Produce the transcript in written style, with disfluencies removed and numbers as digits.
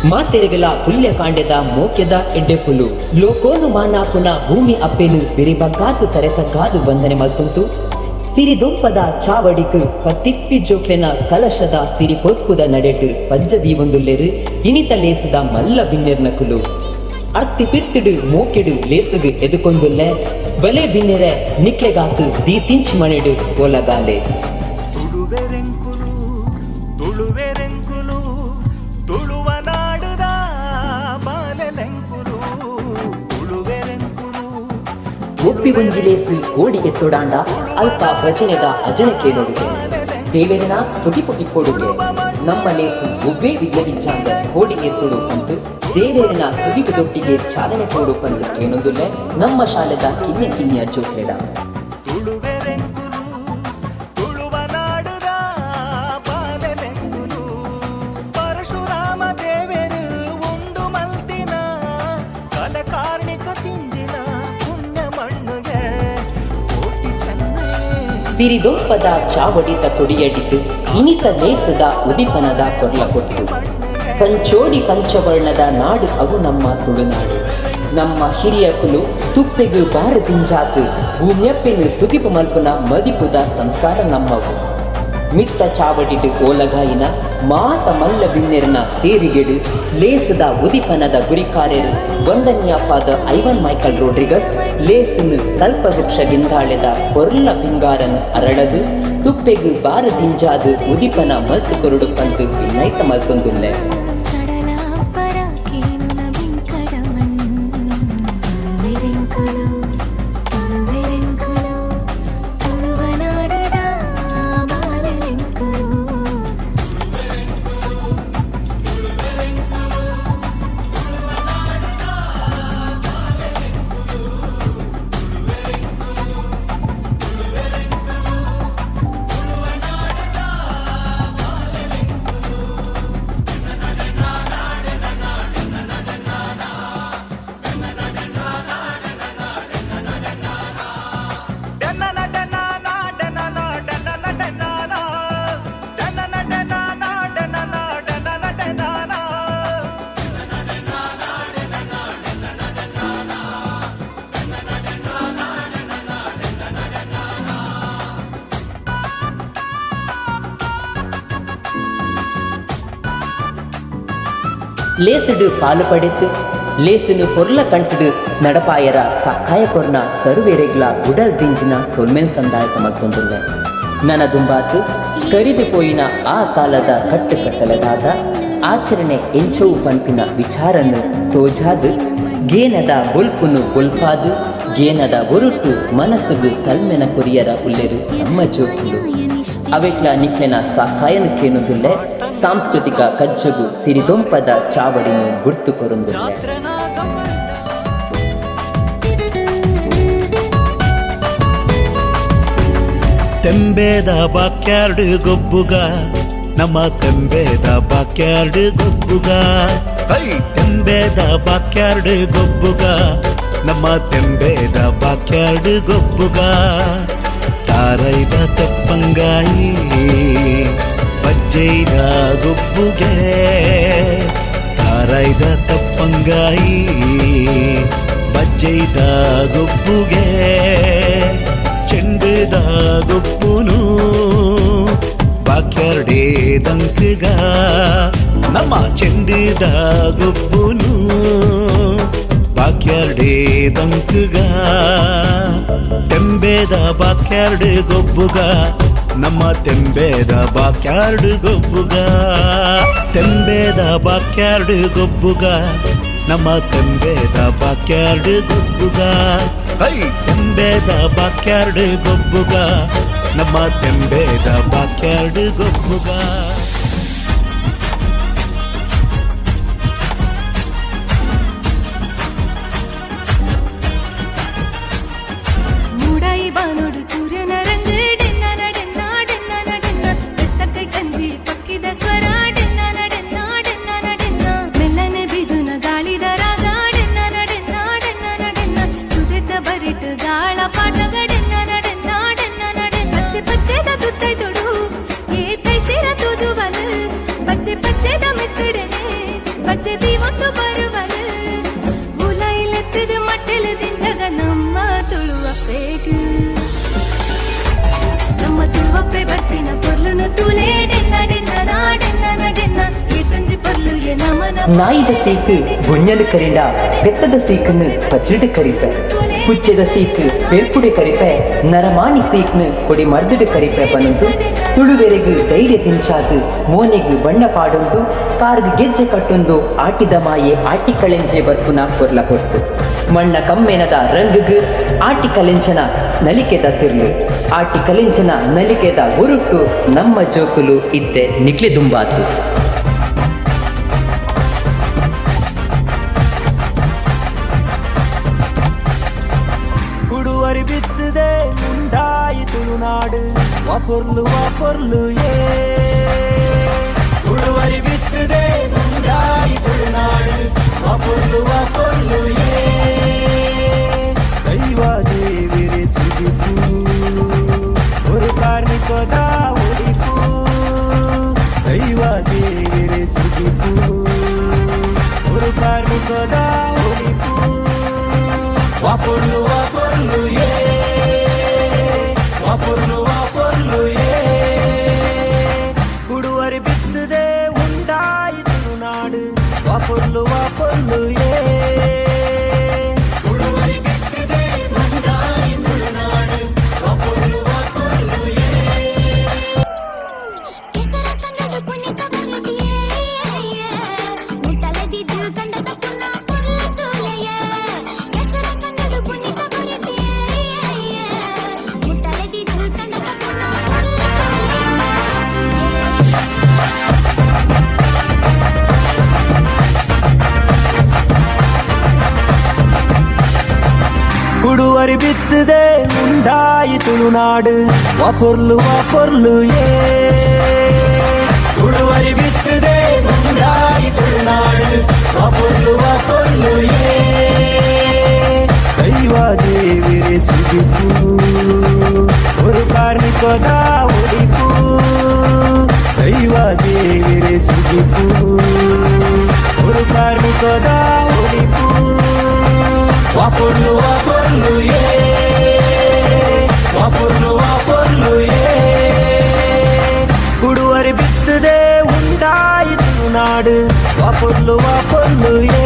ಮಾತೆರೆಗಲ ಹುಲ್ಯ ಕಾಂಡೆದ ಮೋಕ್ಯದ ಎಡ್ಡೆಪುಲು ಲೋಕೋನು ಮಾನಾಪುನ ಭೂಮಿ ಅಪ್ಪೆನು ಬಿರಿಬಗ್ಗಾದು ತರೆತಗ್ಗಾದು ಬಂಧನೆ ಮಲ್ತುಂಟು ಸಿರಿದೊಂಪದ ಚಾವಡಿಕು ಪತ್ತಿಪ್ಪಿ ಜೋಕ್ಲೆನ ಕಲಶದ ಸಿರಿ ಪೊರ್ಪುದ ನಡೆಟು ಪಂಜದೀವೊಂದುಲ್ಲೆರು ಇನಿತ ಲೇಸದ ಮಲ್ಲ ಬಿನ್ನೆರ್ನಕುಲು ಅರ್ತಿ ಪಿರ್ತಿಡು ಮೋಕೆಡು ಲೇಸುಗು ಎದುಕೊಂದುಲ್ಲೆ ಬಲೆ ಬಿನ್ನೆರೆ ನಿಕ್ಲೆಗಾತು ದೀತಿಂಚ್ ಮನೆಡು ಓಲಗಾಲೆ ಒಪ್ಪಿ ಒಂಜಿಲೇಸಿ ಓಡಿ ಎತ್ತೊಡಾಂಡ ಅಲ್ಪ ಭಜನೆದ ಅಜನ ಕೇಳೋಡುಗೆ ದೇವೇರನ ಸುಗಿಪು ಇಪ್ಪೊಡುಗೆ ನಮ್ಮ ಲೇಸು ಒಬ್ಬೇ ವಿದ್ಯಗಿಂಚಾಂಗ ಓಡಿ ಎತ್ತೊಡು ಅಂತು ದೇವೇರನ ಸುಗಿಪು ದೊಟ್ಟಿಗೆ ಚಾಲನೆ ಕೊಡು ಪಂದು ಕೇಳೋದುಲ್ಲೆ ನಮ್ಮ ಶಾಲೆದ ಕಿನ್ಯ ಕಿನ್ಯ ಜೋಕ್ಲೆಡ ಸಿರಿದೊಂಪದ ಚಾವಡಿತ ಕೊಡಿಯಡಿತು ಇನಿತ ಲೇಸದ ಉದಿಪನದ ಕೊರ್ಲ ಕೊಟ್ಟು ಪಂಚೋಡಿ ಪಂಚವರ್ಣದ ನಾಡು ಅವು ನಮ್ಮ ತುಳುನಾಡು ನಮ್ಮ ಹಿರಿಯ ಕುಲು ತುಪ್ಪೆಗು ಬಾರದಿಂಜಾತು ಭೂಮ್ಯಪ್ಪೆನು ಸುಗಿಪು ಮಲ್ಪುನ ಮದಿಪುದ ಸಂಸ್ಕಾರ ನಮ್ಮವು ಮಿತ್ತ ಚಾವಡಿಡು ಓಲಗಾಯಿನ ಮಾತ ಮಲ್ಲ ಬಿನ್ನೆರನ ಸೇರಿಗೆಡು ಲೇಸದ ಉದಿಪನದ ಗುರಿಕಾರ್ಯರು ವಂದನೀಯಪಾದ ಐವನ್ ಮೈಕಲ್ ರೋಡ್ರಿಗಸ್ ಲೇಸನ್ನು ಕಲ್ಪ ವೃಕ್ಷ ಗಿಂದಾಳೆದ ಕೊರ್ಲ ಪಿಂಗಾರನು ಅರಳದು ತುಪ್ಪೆಗು ಬಾರದಿಂಜಾದು ಉದಿಪನ ಮಲ್ತು ಕೊರುಡು ಪಂತು ನೈತ ಮಲ್ತೊಂದುಲ್ಲೆ ಲೇಸುಡು ಪಾಲು ಪಡೆತು ಲೇಸುನು ಹೊರ್ಲ ಕಂಟುಡು ನಡಪಾಯರ ಸಕ್ಕಾಯ ಕೊರ್ನ ಸರುವೆರೆಗ್ಲ ಗುಡಲ್ ದಿಂಜಿನ ಸೊಲ್ಮೆನ್ ಸಂದಾಯಕ ಮತ್ತೊಂದುಲ್ಲೆ ನನದುಂಬಾತು ಕರಿದು ಪೋಯಿನ ಆ ಕಾಲದ ಕಟ್ಟುಕಟ್ಟಲದಾದ ಆಚರಣೆ ಎಂಚವು ಪಂಪಿನ ವಿಚಾರನು ತೋಜಾದು ಗೇನದ ಬೊಲ್ಪುನು ಬೊಲ್ಪಾದು ಗೇನದ ಒರುಟು ಮನಸ್ಸುಗು ಕಲ್ಮೆನ ಕೊರಿಯರ ಉಲ್ಲೆರು ನಮ್ಮ ಜೋಕುಲು ಅವೆಕ್ಲ ನಿಕ್ಲೆನ ಸಹಾಯನು ಕೇನುದುಲ್ಲೆ ಸಾಂಸ್ಕೃತಿಕ ಕಜ್ಜಗು ಸಿರಿದೊಂಪದ ಚಾವಡಿನು ಗುರ್ತು ಕೊರೊಂದುಲ್ಲೆ ತೆಂಬೇದ ಬಾಕ್ಯಾರ್ಡು ಗೊಬ್ಬುಗ ನಮ್ಮ ತೆಂಬೇದ ಬಾಕ್ಯಾರ್ಡು ಗೊಬ್ಬುಗ ತೆಂಬೇದ ಬಾಕ್ಯಾರ್ಡು ಗೊಬ್ಬುಗ ನಮ್ಮ ತೆಂಬೇದ ಬಾಕ್ಯಾರ್ಡು ಗೊಬ್ಬುಗ ತಾರೈದ ತಪ್ಪಂಗಾಯಿ ಬಜ್ಜೈದ ಗೊಬ್ಬುಗೆ ತಾರೈದ ತಪ್ಪಂಗಾಯಿ ಬಜ್ಜೈದ ಗೊಬ್ಬುಗೆ ಚೆಂಡುದ ಗೊಬ್ಬುನು ಬಾಕ್ಯಾರ್ಡೇ ದಂಕಗ ನಮ್ಮ ಚೆಂಡುದ ಗೊಬ್ಬುನು ಬಾಕ್ಯಾರ್ಡೇ ದಂಕಗ ತೆಂಬೇದ ಬಾಕ್ಯಾರ್ಡು ಗೊಬ್ಬುಗ ನಮ್ಮ ತೆಂಬೇದ ಬಾಕ್ಯಾರ್ಡು ಗೊಬ್ಬುಗ ತೆಂಬೇದ ಬಾಕ್ಯಾರ್ಡು ಗೊಬ್ಬುಗ ನಮ್ಮ ತೆಂಬೇದ ಬಾಕ್ಯಾರ್ಡು ಗೊಬ್ಬುಗ ತೆಂಬೇದ ಬಾಕ್ಯಾರ್ಡು ಗೊಬ್ಬುಗ ನಮ್ಮ ತೆಂಬೇದ ಬಾಕ್ಯಾರ್ಡು ಗೊಬ್ಬುಗ ಗಾಳ ಪಾಠಗಡೆನ್ನ ನಡೆನ್ನ ಪಚ್ಚೆ ಪಚ್ಚೆದ ತುತ್ತೈ ತೊಡು ಏ ತೈಸಿರ ತುಜು ಇವತ್ತು ಬರುವರು ಮುಲೈಲೆತ್ತದ ಮಟ್ಟಲು ದಿಂಜಗ ನಮ್ಮ ತುಳುವ ಪೇಟು ನಮ್ಮ ತುಳುವಪ್ಪೆ ಬರ್ತಿನ ಪೊರ್ಲುನ ತುಲೇ ಡೆನ್ನ ಡೆನ್ನ ನಾಡೆನ್ನ ನಡೆನ್ನ ಈ ತುಂಜಿ ಪೊರ್ಲು ಎ ನಮನ ನಾಯಿದ ಸೀಕು ಬುಣ್ಯಲು ಕರಿಡ ಬೆತ್ತದ ಸೀಕನ್ನು ಪಜ್ಜಿಡು ಕರಿಪೆ ಪುಚ್ಚದ ಸೀಕು ಬೇರ್ಪುಡೆ ಕರಿಪೆ ನರಮಾಣಿ ಸೀಕ್ನು ಕೊಡಿ ಮರ್ದುಡು ಕರಿಪೆ ಬನ್ನದು ತುಳುವೆರೆಗು ಧೈರ್ಯ ದಿಂಚಾದು ಮೋನೆಗು ಬಣ್ಣ ಪಾಡೊಂದು ಕಾರ್ಗು ಗೆಜ್ಜೆ ಕಟ್ಟೊಂದು ಆಟಿದ ಮಾಯೆ ಆಟಿ ಕಳೆಂಜೆ ಬರ್ಪುನ ಪೊರ್ಲ ಕೊಟ್ಟು ಮಣ್ಣ ಕಮ್ಮೆನದ ರಂಗುಗು ಆಟಿ ಕಲೆಂಚನ ನಲಿಕೆದ ತಿರ್ಲು ಆಟಿ ಕಲೆಂಚನ ನಲಿಕೆದ ಉರುಟು ನಮ್ಮ ಜೋಕುಲು ಇತ್ತೆ ನಿಕ್ಲೆ ದುಂಬಾತು ಉಡುವರಿ ಬಿತ್ತದೆ ಉಂಡಾಯಿ ತುಳುನಾಡು ವಾಪೊರ್ಲು ಏ ಉಡುವರಿ ಬಿತ್ತದೆ ಉಂಡಾಯಿ ತುಳುನಾಡು ವಾಪೊರ್ಲು ಏ ದೈವ ದೇವಿರೆ ಸಿಗುತ್ತು ஒரு ಕಾರ್ಮಿಕದ ಉಳಿಪು ದೈವ ದೇವಿರೆ ಸಿಗುತ್ತು ஒரு ಕಾರ್ಮಿಕದ ಉಳಿಪು ವಾಪೊರ್ಲು ಏ ವಾಪೊರ್ಲು ಏ ಉಡುವರಿ ಬಿತ್ತದೆ ಉಂಡಾಯಿ ತುಳುನಾಡು ವಾಪೊರ್ಲು ಏ ಉಡುವರಿ ಬಿತ್ತದೆ ಉಂಡಾಯಿ ತುಳುನಾಡು ವಾಪೊರ್ಲು ಏ ಕೆಸರ ಕಂಡದು ಪುನಿತ ಬರಟಿಯೇ ಮುಟ್ಟಲದಿದ್ದು ಕಂಡದ ಪುನ ಪುರ್ಲ ತುಲೆಯೇ ಕೆಸರ ಕಂಡದು ಪುನಿತ ಬರಟಿಯೇ ಮುಟ್ಟಲದಿದ್ದು ಕಂಡದ ಪುನ ಪುರ್ಲ ಉಡುವರಿ ಬಿತ್ತದೆ ಉಂಡಾಯಿ ತುಳುನಾಡು ವಾಪೊರ್ಲು ಏ ಉಡುವರಿ ಬಿತ್ತದೆ ಉಂಡಾಯಿ ತುಳುನಾಡು ವಾಪೊರ್ಲು ಏ ದೈವ ದೇವಿರೆ ಸಿಗುತ್ತು ஒரு ಕಾರ್ಮಿಕದ ಉಳಿಪು ದೈವ ದೇವಿರೆ ಸಿಗುತ್ತು ஒரு ಕಾರ್ಮಿಕದ ಉಳಿಪು ವಾಪೊರ್ಲು ಏ ವಾಪೊರ್ಲು ಏ ಉಡುವರಿ ಬಿತ್ತದೆ ಉಂಡಾಯಿ ತುಳುನಾಡು ವಾಪೊರ್ಲು ಏ